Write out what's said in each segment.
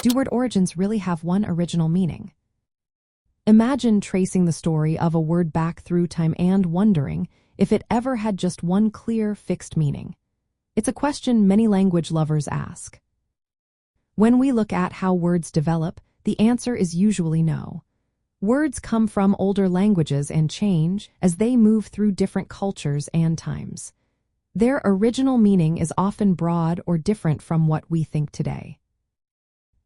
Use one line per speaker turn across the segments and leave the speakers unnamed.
Do word origins really have one original meaning? Imagine tracing the story of a word back through time and wondering if it ever had just one clear, fixed meaning. It's a question many language lovers ask. When we look at how words develop, the answer is usually no. Words come from older languages and change as they move through different cultures and times. Their original meaning is often broad or different from what we think today.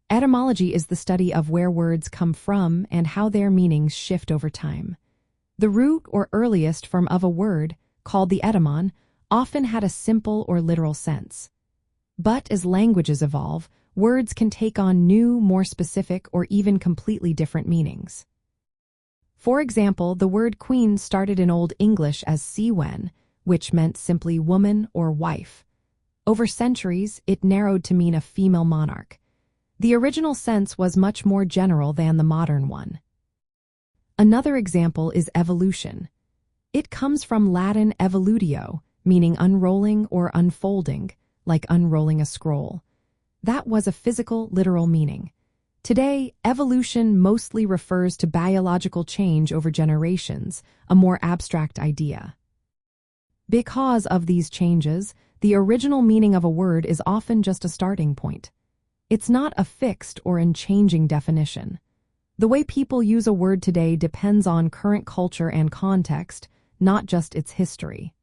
Etymology is the study of where words come from and how their meanings shift over time. The root or earliest form of a word, called the etymon, often had a simple or literal sense. But as languages evolve, words can take on new, more specific, or even completely different meanings. For example, the word queen started in Old English as siwen, which meant simply woman or wife. Over centuries, it narrowed to mean a female monarch. The original sense was much more general than the modern one. Another example is evolution. It comes from Latin evolutio, meaning unrolling or unfolding, like unrolling a scroll. That was a physical, literal meaning. Today, evolution mostly refers to biological change over generations, a more abstract idea. Because of these changes, the original meaning of a word is often just a starting point. It's not a fixed or unchanging definition. The way people use a word today depends on current culture and context, not just its history.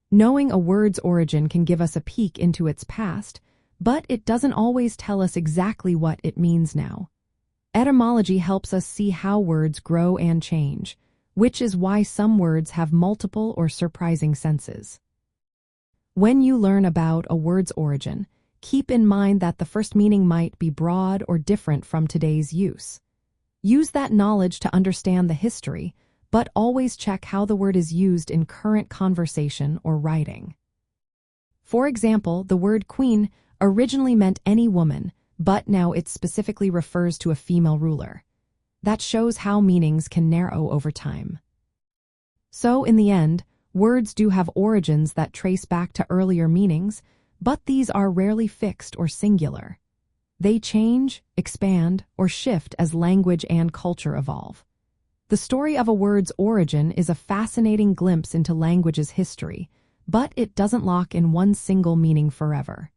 Knowing a word's origin can give us a peek into its past, but it doesn't always tell us exactly what it means now. Etymology helps us see how words grow and change, which is why some words have multiple or surprising senses. When you learn about a word's origin, keep in mind that the first meaning might be broad or different from today's use. Use that knowledge to understand the history, but always check how the word is used in current conversation or writing. For example, the word queen originally meant any woman, but now it specifically refers to a female ruler. That shows how meanings can narrow over time. So, in the end, words do have origins that trace back to earlier meanings, but these are rarely fixed or singular. They change, expand, or shift as language and culture evolve. The story of a word's origin is a fascinating glimpse into language's history, but it doesn't lock in one single meaning forever.